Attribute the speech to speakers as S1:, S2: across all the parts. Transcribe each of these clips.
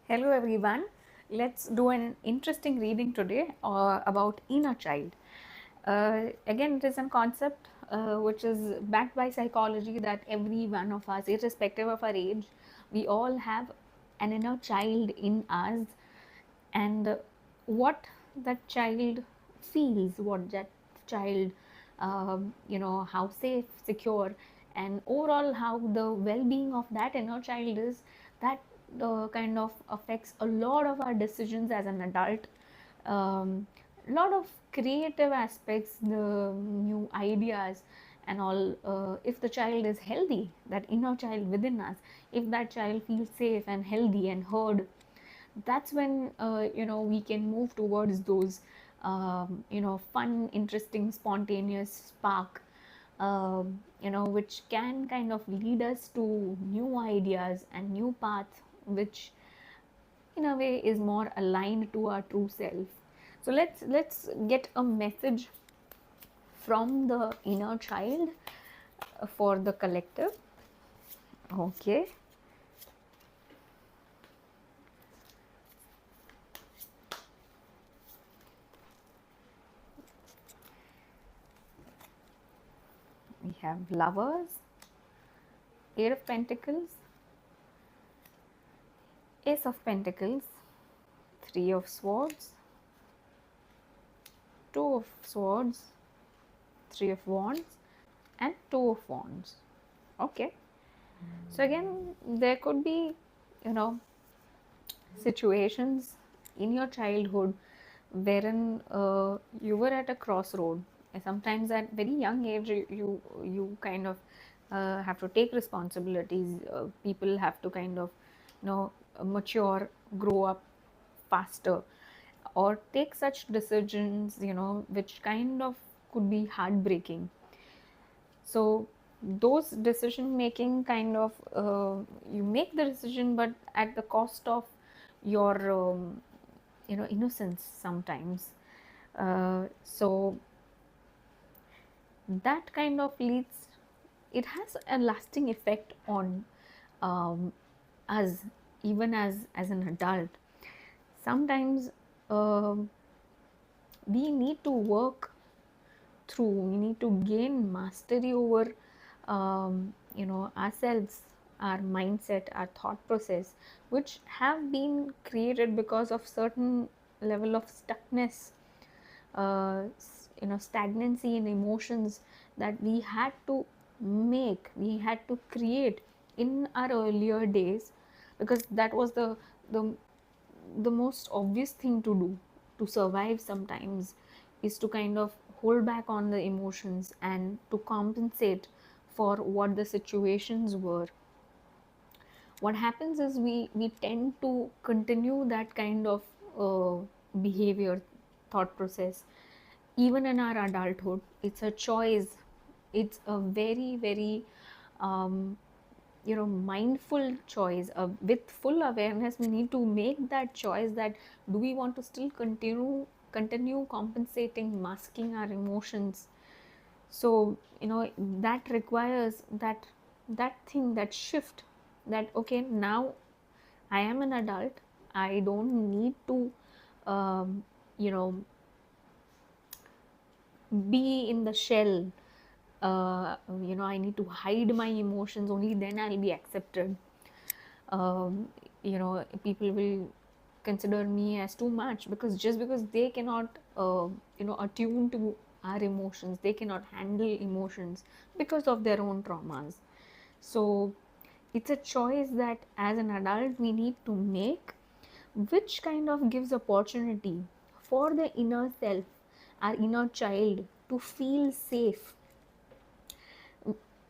S1: Hello everyone. Let's do an interesting reading today about inner child. Again, it is a concept which is backed by psychology that every one of us, irrespective of our age, we all have an inner child in us, and what that child feels, what that child, how safe, secure, and overall how the well-being of that inner child is, that kind of affects a lot of our decisions as an adult. A lot of creative aspects, the new ideas and all. If the child is healthy, that inner child within us, if that child feels safe and healthy and heard, that's when we can move towards those fun, interesting, spontaneous spark, which can kind of lead us to new ideas and new paths, which in a way is more aligned to our true self. So let's get a message from the inner child for the collective. Okay. We have Lovers, Eight of Pentacles, Ace of Pentacles, Three of Swords, Two of Swords, Three of Wands, and Two of Wands. Okay. So again, there could be, you know, situations in your childhood wherein you were at a crossroad. Sometimes at very young age, you kind of have to take responsibilities. People have to kind of, mature, grow up faster, or take such decisions, which kind of could be heartbreaking. So those decision making kind of, you make the decision, but at the cost of your innocence sometimes. So that kind of leads, it has a lasting effect on um, us, even as an adult. Sometimes we need to work through, we need to gain mastery over ourselves, our mindset, our thought process, which have been created because of certain level of stuckness, stagnancy in emotions that we had to make, we had to create in our earlier days, because that was the the most obvious thing to do to survive sometimes, is to kind of hold back on the emotions and to compensate for what the situations were. What happens is we tend to continue that kind of behavior, thought process, even in our adulthood. It's a choice, it's a very very um, mindful choice. With full awareness, we need to make that choice, that do we want to still continue compensating, masking our emotions. So that requires that thing, that shift, that okay, now I am an adult, I don't need to um, you know be in the shell. I need to hide my emotions, only then I'll be accepted. People will consider me as too much, because just because they cannot attune to our emotions, they cannot handle emotions because of their own traumas. So it's a choice that as an adult we need to make, which kind of gives opportunity for the inner self, our inner child, to feel safe.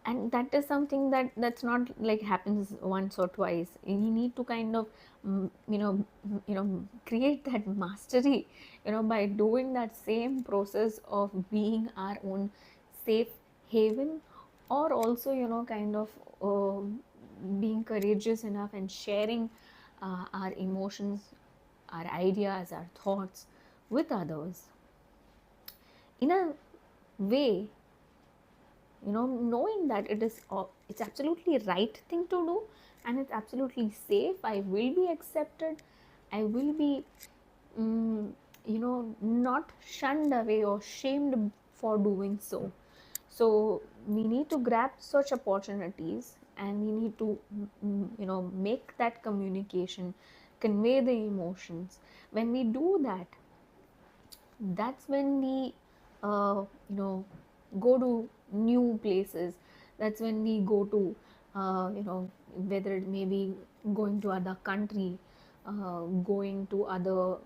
S1: And that is something that's not like happens once or twice. We need to kind of create that mastery, by doing that same process of being our own safe haven, or also kind of being courageous enough and sharing our emotions, our ideas, our thoughts with others in a way, knowing that it's absolutely right thing to do, and it's absolutely safe. I will be accepted. I will be mm, not shunned away or shamed for doing so. So we need to grab such opportunities, and we need to make that communication, convey the emotions. When we do that, that's when we uh, you know go to new places. That's when we go to whether it may be going to other country, going to other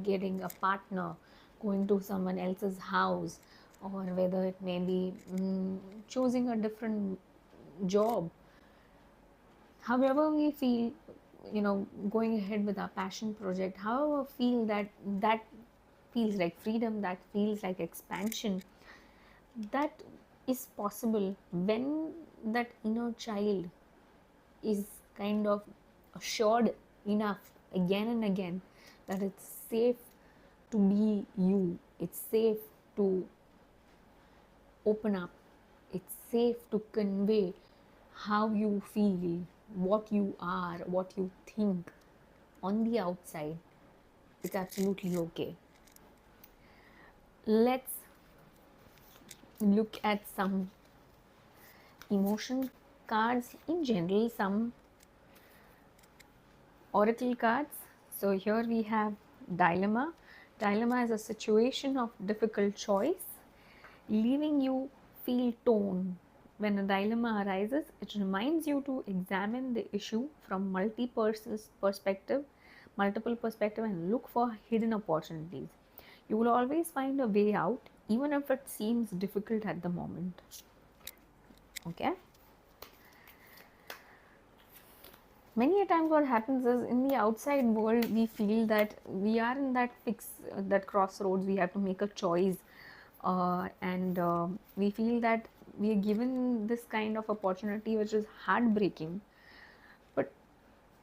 S1: getting a partner, going to someone else's house, or whether it may be choosing a different job. However we feel, going ahead with our passion project, however feel that feels like freedom, that feels like expansion, that is possible when that inner child is kind of assured enough again and again that it's safe to be you, it's safe to open up, it's safe to convey how you feel, what you are, what you think on the outside. It's absolutely okay. Let's look at some emotion cards in general, some oracle cards. So here we have dilemma. Dilemma is a situation of difficult choice, leaving you feel torn. When a dilemma arises, it reminds you to examine the issue from multiple perspective, and look for hidden opportunities. You will always find a way out, even if it seems difficult at the moment. Okay. Many a times what happens is, in the outside world we feel that we are in that that crossroads, we have to make a choice, and we feel that we are given this kind of opportunity which is heartbreaking. But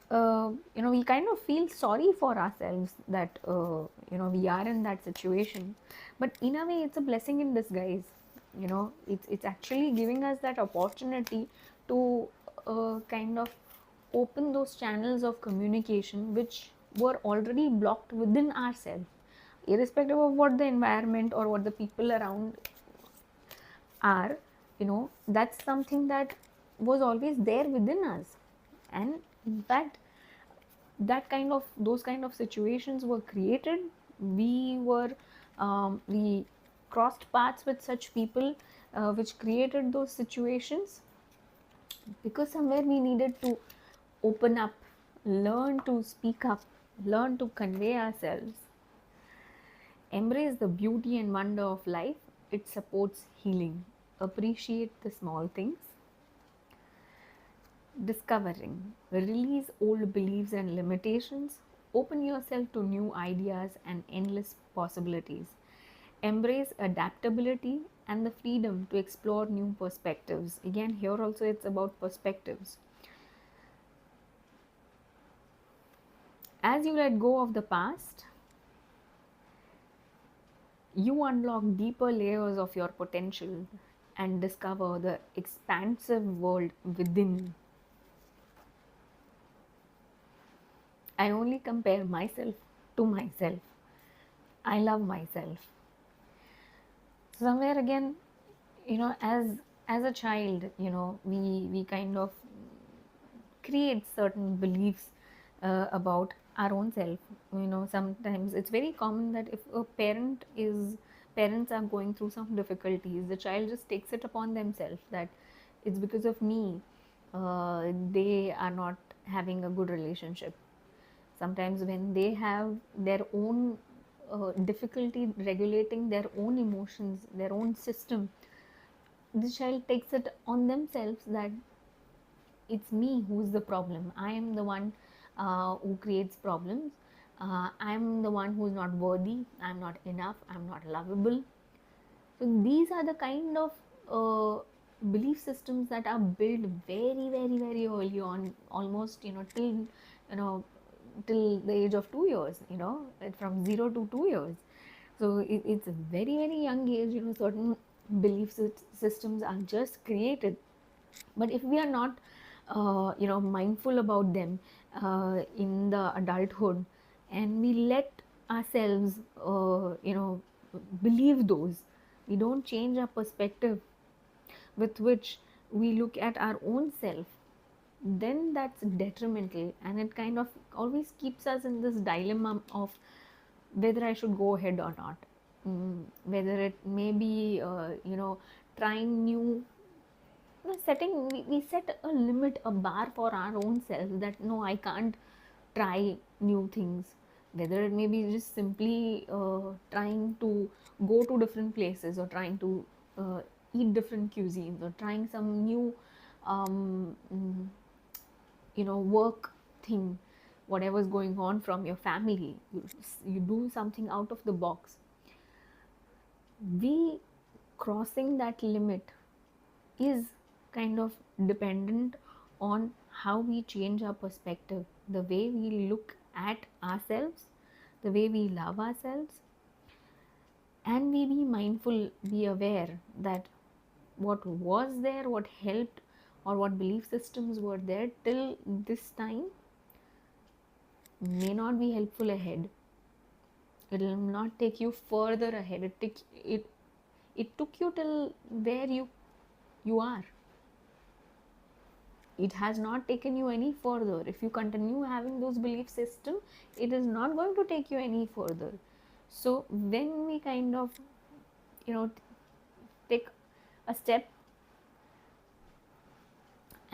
S1: we kind of feel sorry for ourselves that we are in that situation, but in a way it's a blessing in disguise. It's actually giving us that opportunity to kind of open those channels of communication which were already blocked within ourselves, irrespective of what the environment or what the people around are. That's something that was always there within us. And in fact, those kind of situations were created. We crossed paths with such people, which created those situations, because somewhere we needed to open up, learn to speak up, learn to convey ourselves, embrace the beauty and wonder of life. It supports healing. Appreciate the small things. Discovering, release old beliefs and limitations, open yourself to new ideas and endless possibilities. Embrace adaptability and the freedom to explore new perspectives. Again, here also it's about perspectives. As you let go of the past, you unlock deeper layers of your potential and discover the expansive world within. I only compare myself to myself. I love myself. Somewhere again, as a child, we kind of create certain beliefs about our own self. Sometimes it's very common that if parents are going through some difficulties, the child just takes it upon themselves that it's because of me, they are not having a good relationship. Sometimes when they have their own difficulty regulating their own emotions, their own system, the child takes it on themselves that it's me who's the problem. I am the one who creates problems. I'm the one who's not worthy. I'm not enough. I'm not lovable. So these are the kind of belief systems that are built very, very, very early on, almost you know till the age of 2 years. From 0 to 2 years. So it's a very, very young age. Certain belief systems are just created. But if we are not mindful about them in the adulthood, and we let ourselves believe those, we don't change our perspective with which we look at our own self, then that's detrimental, and it kind of always keeps us in this dilemma of whether I should go ahead or not. Whether it may be trying new, we set a limit, a bar for our own selves, that no, I can't try new things. Whether it may be just simply trying to go to different places, or trying to eat different cuisines, or trying some new um, mm, work thing, whatever's going on from your family, you do something out of the box. We crossing that limit is kind of dependent on how we change our perspective, the way we look at ourselves, the way we love ourselves, and we be mindful, be aware that what was there, what helped, or what belief systems were there till this time may not be helpful ahead. It will not take you further ahead. It took you till where you are. It has not taken you any further. If you continue having those belief system, it is not going to take you any further. So when we kind of you know take a step,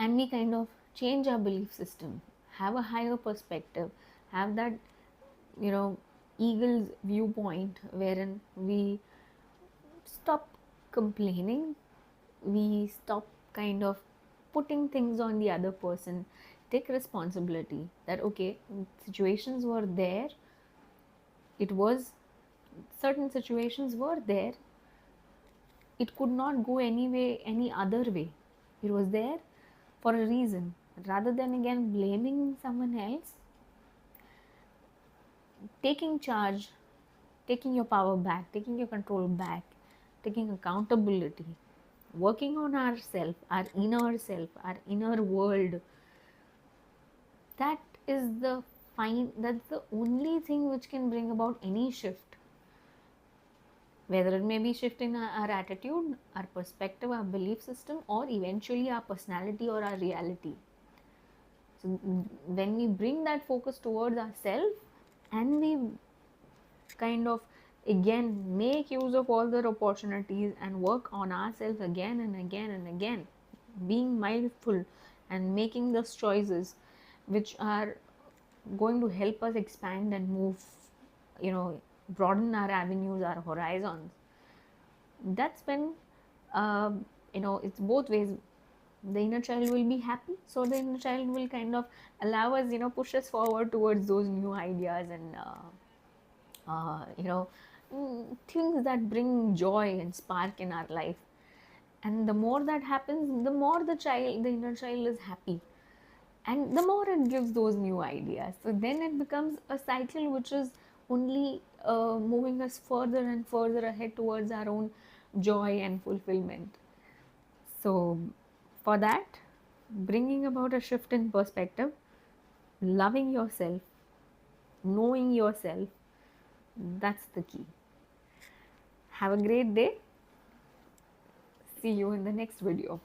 S1: and we kind of change our belief system, have a higher perspective, have that you know eagle's viewpoint, wherein we stop complaining, we stop kind of putting things on the other person, take responsibility that okay, situations were there, it was, certain situations were there, it could not go any way, any other way, it was there for a reason. Rather than again blaming someone else, taking charge, taking your power back, taking your control back, taking accountability, working on ourself, our inner self, our inner world, that is the that's the only thing which can bring about any shift. Whether it may be shift in our attitude, our perspective, our belief system, or eventually our personality or our reality. So when we bring that focus towards ourselves, and we kind of again make use of all the opportunities and work on ourselves again and again and again, being mindful and making those choices which are going to help us expand and move, broaden our avenues, our horizons, that's when it's both ways. The inner child will be happy, so the inner child will kind of allow us, push us forward towards those new ideas and things that bring joy and spark in our life. And the more that happens, the more the inner child is happy, and the more it gives those new ideas. So then it becomes a cycle which is only moving us further and further ahead towards our own joy and fulfillment. So for that, bringing about a shift in perspective, loving yourself, knowing yourself, that's the key. Have a great day. See you in the next video.